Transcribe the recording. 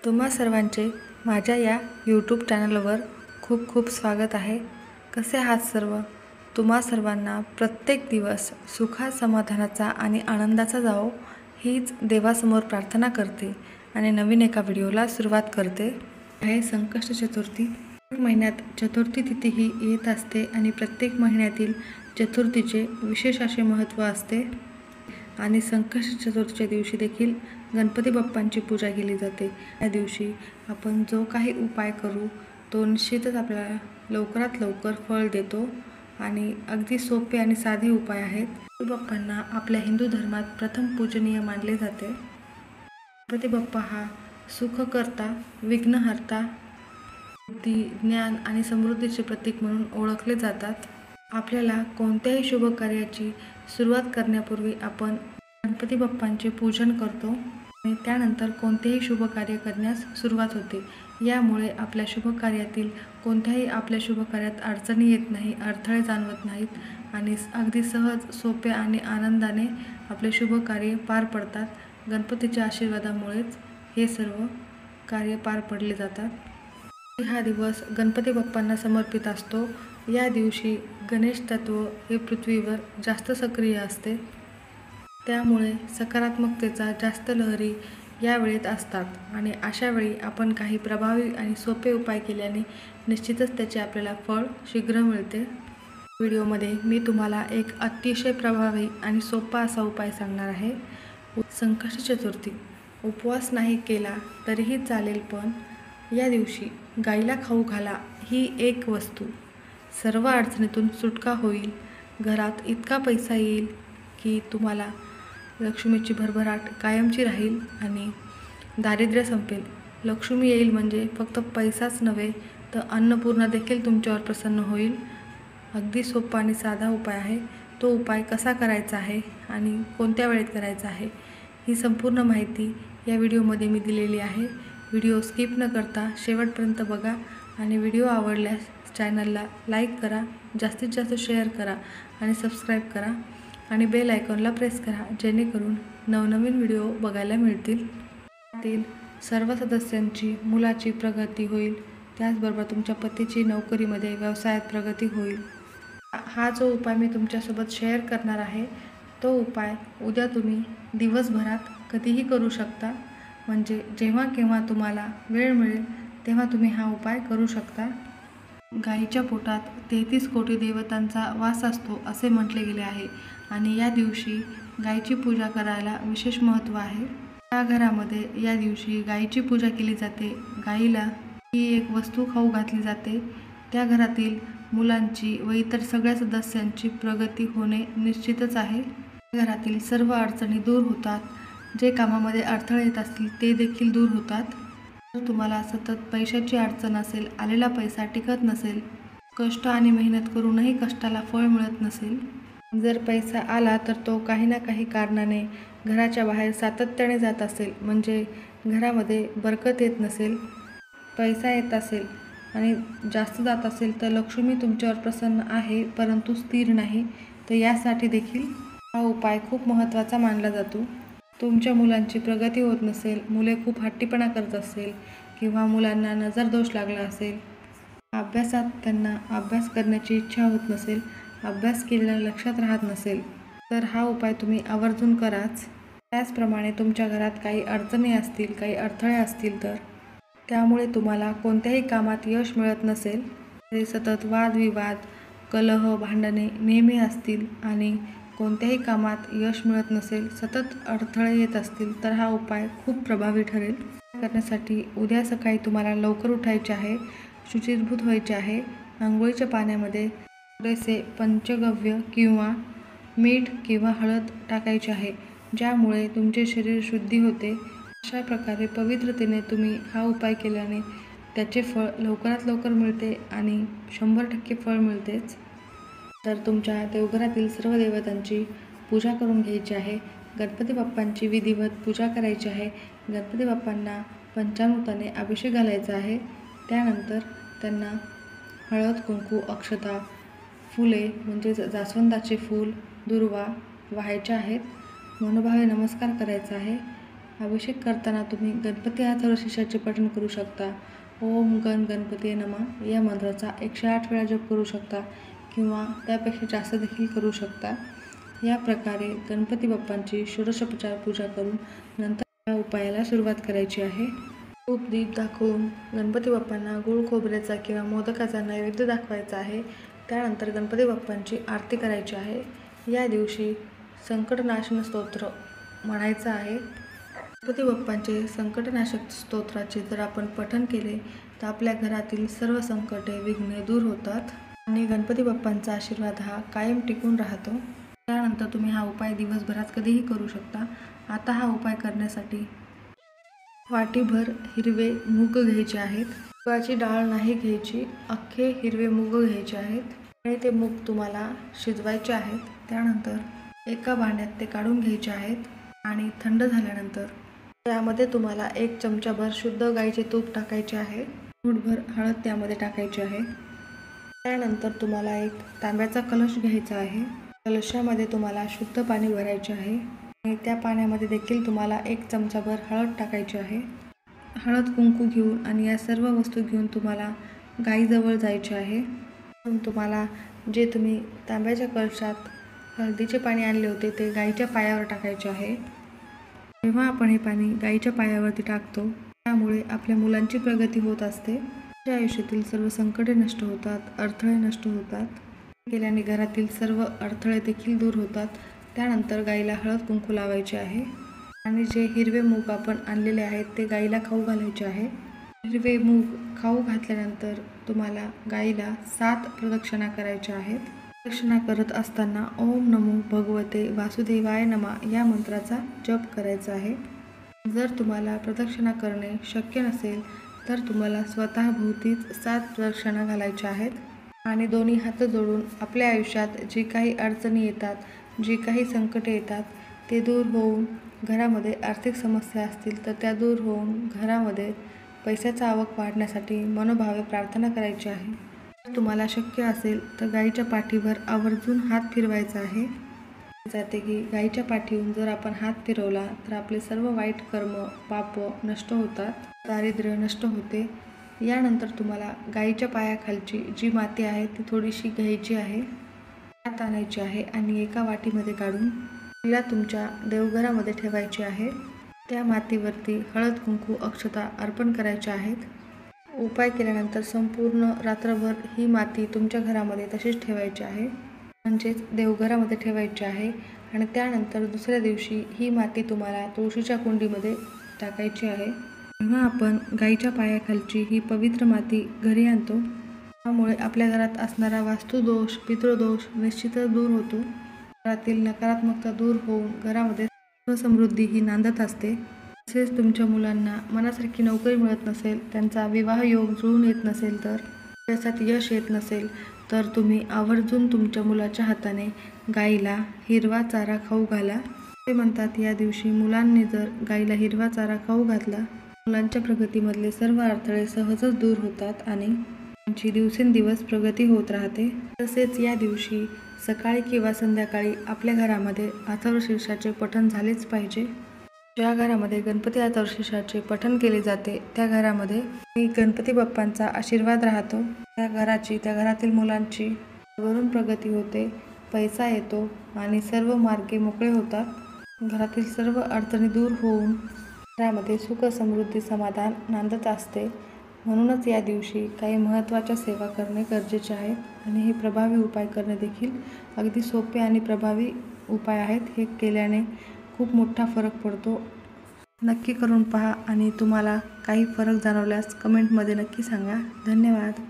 तुम्हा सर्वांचे माझ्या या यूट्यूब चॅनलवर खूप खूप स्वागत आहे। कसे आहात सर्व? तुम्हा सर्वांना प्रत्येक दिवस सुखात समाधानाचा आणि आनंदाचा जावो हीच देवासमोर प्रार्थना करते आणि नवीन एका व्हिडिओला सुरुवात करते। आहे संकष्ट चतुर्थी। महिन्यात चतुर्थी तिथी ही येत असते आणि प्रत्येक महिन्यातील चतुर्थीचे विशेष असे महत्त्व असते आणि संकष्ट चतुर्थीच्या दिवशी देखील गणपती बाप्पांची पूजा केली जाते। या दिवशी आपण जो काही उपाय करू तो निश्चितच आपल्याला लवकरात लवकर फळ देतो आणि अगदी सोपे आणि साधे उपाय आहेत। गणपती बाप्पांना आपल्या हिंदू धर्मात प्रथम पूजनीय मानले जाते। गणपती बाप्पा हा सुखकर्ता, विघ्नहर्ता, बुद्धी, ज्ञान आणि समृद्धीचे प्रतीक म्हणून ओळखले जातात। आपल्याला कोणत्याही शुभ कार्याची सुरुवात करण्यापूर्वी आपण गणपती बाप्पांचे पूजन करतो आणि त्यानंतर कोणतेही शुभ कार्य करण्यास सुरुवात होते। यामुळे आपल्या शुभ कार्यातील कोणत्याही आपल्या शुभ कार्यात अडचणी येत नाही, अडथळे जाणवत नाहीत आणि अगदी सहज, सोप्या आणि आनंदाने आपले शुभ कार्य पार पडतात। गणपतीच्या आशीर्वादामुळेच हे सर्व कार्य पार पडले जातात। हा दिवस गणपती बाप्पांना समर्पित असतो। या दिवशी गणेश तत्व हे पृथ्वीवर जास्त सक्रिय असते, त्यामुळे सकारात्मकतेचा जास्त लहरी या वेळेत असतात आणि अशा वेळी आपण काही प्रभावी आणि सोपे उपाय केल्याने निश्चितच त्याचे आपल्याला फळ शीघ्र मिळते। व्हिडिओमध्ये मी तुम्हाला एक अतिशय प्रभावी आणि सोपा असा उपाय सांगणार आहे। संकष्ट चतुर्थी उपवास नाही केला तरीही चालेल, पण या दिवशी गाईला खाऊ घाला ही एक वस्तू। सर्व अडचणीतून सुटका होईल, घरात इतका पैसा येईल की तुम्हाला लक्ष्मीची भरभराट कायमची राहील आणि दारिद्र्य संपेल। लक्ष्मी येईल म्हणजे फक्त पैसाच नव्हे तर अन्नपूर्णा देखील तुमच्यावर प्रसन्न होईल। अगदी सोपा आणि साधा उपाय आहे। तो उपाय कसा करायचा आहे आणि कोणत्या वेळेत करायचा आहे ही संपूर्ण माहिती या व्हिडिओमध्ये मी दिलेली आहे। व्हिडिओ स्किप न करता शेवटपर्यंत बघा आणि व्हिडिओ आवडल्यास चॅनलला लाईक करा, जास्तीत जास्त शेअर करा आणि सबस्क्राईब करा आणि बेल आयकॉनला प्रेस करा, जेणेकरून नवनवीन व्हिडिओ बघायला मिळतील। त्यातील सर्व सदस्यांची मुलाची प्रगती होईल, त्याचबरोबर तुमच्या पतीची नोकरीमध्ये, व्यवसायात प्रगती होईल। हा जो उपाय मी तुमच्यासोबत शेअर करणार आहे तो उपाय उद्या तुम्ही दिवसभरात कधीही करू शकता, म्हणजे जेव्हा केव्हा तुम्हाला वेळ मिळेल तेव्हा तुम्ही हा उपाय करू शकता। गाईच्या पोटात 33 कोटी देवतांचा वास असतो असे म्हटले गेले आहे आणि या दिवशी गाईची पूजा करायला विशेष महत्त्व आहे। त्या घरामध्ये या दिवशी गाईची पूजा केली जाते, गाईला ही एक वस्तू खाऊ घातली जाते। त्या घरातील मुलांची व इतर सगळ्या सदस्यांची प्रगती होणे निश्चितच आहे। घरातील सर्व अडचणी दूर होतात, जे कामामध्ये अडथळे येत असतील ते देखील दूर होतात। जर तुम्हाला सतत पैशाची अडचण असेल, आलेला पैसा टिकत नसेल, कष्ट आणि मेहनत करूनही कष्टाला फळ मिळत नसेल, जर पैसा आला तर तो काही ना काही कारणाने घराच्या बाहेर सातत्याने जात असेल, म्हणजे घरामध्ये बरकत येत नसेल, पैसा येत असेल आणि जास्त जात असेल तर लक्ष्मी तुमच्यावर प्रसन्न आहे परंतु स्थिर नाही, तर यासाठी देखील हा उपाय खूप महत्त्वाचा मानला जातो। तुमच्या मुलांची प्रगती होत नसेल, मुले खूप हट्टीपणा करत असेल किंवा मुलांना नजर दोष लागला असेल, अभ्यासात त्यांना अभ्यास करण्याची इच्छा होत नसेल, अभ्यास केलेला लक्षात राहत नसेल, तर हा उपाय तुम्ही आवर्जून कराच। त्याचप्रमाणे तुमच्या घरात काही अडचणी असतील, काही अडथळे असतील, तर त्यामुळे तुम्हाला कोणत्याही कामात यश मिळत नसेल, ते सतत वादविवाद, कलह, भांडणे नेहमी असतील आणि कोणत्याही कामात यश मिळत नसेल, सतत अडथळे येत असतील, तर हा उपाय खूप प्रभावी ठरेल। करण्यासाठी उद्या सकाळी तुम्हाला लवकर उठायचे आहे, शुचिर्भूत व्हायचे आहे, अंघोळीच्या पाण्यामध्ये थोडेसे पंचगव्य किंवा मीठ किंवा हळद टाकायचे आहे, ज्यामुळे तुमचे शरीर शुद्धी होते। अशा प्रकारे पवित्रतेने तुम्ही हा उपाय केल्याने त्याचे फळ लवकरात लवकर मिळते आणि 100% फळ मिळतेच। तर तुमच्या देवघरातील सर्व देवतांची पूजा करून घ्यायची आहे, गणपती बाप्पांची विधिवत पूजा करायची आहे, गणपती बाप्पांना पंचामृताने अभिषेक घालायचा आहे। त्यानंतर त्यांना हळद, कुंकू, अक्षता, फुले म्हणजे जास्वंदाचे फूल, दुर्वा वाहायचे आहेत, मनोभावे नमस्कार करायचा आहे अभिषेक करताना तुम्ही गणपती अथर्वशीर्षाचे पठण करू शकता. ओम गण गणपती नमः या मंत्राचा 108 वेळा जप करू शकता किंवा त्यापेक्षा जास्त देखील करू शकता. या प्रकारे गणपती बाप्पांची षोडशोपचार पूजा करून नंतर या उपायाला सुरुवात करायची आहे. धूप दीप दाखवून गणपती बाप्पांना गूळ खोबऱ्याचा किंवा मोदकाचा नैवेद्य दाखवायचा आहे. त्यानंतर गणपती बाप्पांची आरती करायची आहे. या दिवशी संकटनाशन स्तोत्र म्हणायचं आहे. गणपती बाप्पांचे संकटनाशक स्तोत्राचे जर आपण पठण केले तर आपल्या घरातील सर्व संकटे विघ्ने दूर होतात आणि गणपती बाप्पांचा आशीर्वाद हा कायम टिकून राहतो. त्यानंतर तुम्ही हा उपाय दिवसभरात कधीही करू शकता. आता हा उपाय करण्यासाठी वाटीभर हिरवे मूग घ्यायचे आहेत. मुगाची डाळ नाही घ्यायची, अख्खे हिरवे मूग घ्यायचे आहेत आणि ते मूग तुम्हाला शिजवायचे आहेत. त्यानंतर एका भांड्यात ते काढून घ्यायचे आहेत आणि थंड झाल्यानंतर त्यामध्ये तुम्हाला 1 चमचाभर शुद्ध गाईचे तूप टाकायचे आहे. मूठभर हळद त्यामध्ये टाकायची आहे. त्यानंतर तुम्हाला एक तांब्याचा कलश घ्यायचा आहे. कलशामध्ये तुम्हाला शुद्ध पाणी भरायचे आहे आणि त्या पाण्यामध्ये देखील तुम्हाला 1 चमचाभर हळद टाकायची आहे. हळद कुंकू घेऊन आणि या सर्व वस्तू घेऊन तुम्हाला गाईजवळ जायचे आहे. तुम्हाला जे तुम्ही तांब्याच्या कलशात हळदीचे पाणी आणले होते ते गाईच्या पायावर टाकायचे आहे. जेव्हा आपण हे पाणी गाईच्या पायावरती टाकतो त्यामुळे आपल्या मुलांची प्रगती होत असते. त्यांच्या आयुष्यातील सर्व संकटे नष्ट होतात, अडथळे नष्ट होतात. केल्याने घरातील सर्व अडथळे देखील दूर होतात. त्यानंतर गाईला हळद कुंकू लावायचे आहे आणि जे हिरवे मूग आपण आणलेले आहेत ते गाईला खाऊ घालायचे आहे. हिरवे मूग खाऊ घातल्यानंतर तुम्हाला गाईला 7 प्रदक्षिणा करायच्या आहेत. प्रदक्षिणा करत असताना ओम नमो भगवते वासुदेवाय नमः या मंत्राचा जप करायचा आहे. जर तुम्हाला प्रदक्षिणा करणे शक्य नसेल तर तुम्हाला स्वतःभोवतीच 7 प्रदक्षिणा घालायच्या आहेत आणि दोन्ही हात जोडून आपल्या आयुष्यात जी काही अडचणी येतात, जी काही संकटे येतात ते दूर होऊन घरामध्ये आर्थिक समस्या असतील तर त्या दूर होऊन घरामध्ये पैशाचा आवक वाढण्यासाठी मनोभावे प्रार्थना करायची आहे. जर तुम्हाला शक्य असेल तर गाईच्या पाठीवर आवर्जून हात फिरवायचा आहे. जाते की गाईच्या पाठीवरून जर आपण हात फिरवला तर आपले सर्व वाईट कर्म पाप नष्ट होतात, दारिद्र्य नष्ट होते. यानंतर तुम्हाला गाईच्या पायाखालची जी माती आहे ती थोडीशी घ्यायची आहे, हात आणायची आहे आणि एका वाटीमध्ये काढून तिला तुमच्या देवघरामध्ये ठेवायची आहे. त्या मातीवरती हळद कुंकू अक्षता अर्पण करायच्या आहेत. उपाय केल्यानंतर संपूर्ण रात्रभर ही माती तुमच्या घरामध्ये तशीच ठेवायची आहे, म्हणजेच देवघरामध्ये ठेवायची आहे आणि त्यानंतर दुसऱ्या दिवशी ही माती तुम्हाला तुळशीच्या कुंडीमध्ये टाकायची आहे. जेव्हा आपण गाईच्या पायाखालची ही पवित्र माती घरी आणतो त्यामुळे आपल्या घरात असणारा वास्तुदोष, पितृदोष निश्चितच दूर होतो. घरातील नकारात्मकता दूर होऊन घरामध्ये समृद्धी ही नांदत असते. तसेच तुमच्या मुलांना मनासारखी नोकरी मिळत नसेल, त्यांचा विवाह योग जुळून येत नसेल, तर व्यवसायात यश येत नसेल तर तुम्ही आवर्जून तुमच्या मुलाच्या हाताने गाईला हिरवा चारा खाऊ घाला. ते म्हणतात या दिवशी मुलांनी जर गाईला हिरवा चारा खाऊ घातला मुलांच्या प्रगतीमधले सर्व अडथळे सहजच दूर होतात आणि त्यांची दिवसेंदिवस प्रगती होत राहते. तसेच या दिवशी सकाळी किंवा संध्याकाळी आपल्या घरामध्ये अथर्वशीर्षाचे पठण झालेच पाहिजे. ज्या घरामध्ये गणपती अथर्वशीर्षाचे पठण केले जाते त्या घरामध्ये गणपती बाप्पांचा आशीर्वाद राहतो. त्या घराची, त्या घरातील मुलांची वरून प्रगती होते, पैसा येतो आणि सर्व मार्गे मोकळे होतात. घरातील सर्व अडचणी दूर होऊन घरामध्ये सुख, समृद्धी, समाधान नांदत असते. म्हणूनच या दिवशी काही महत्त्वाच्या सेवा करणे गरजेचे आहे आणि हे प्रभावी उपाय करणे देखील अगदी सोपे आणि प्रभावी उपाय आहेत. हे केल्याने खूप मोठा फरक पडतो. नक्की करून पहा आणि तुम्हाला काही फरक जाणवल्यास कमेंटमध्ये नक्की सांगा. धन्यवाद.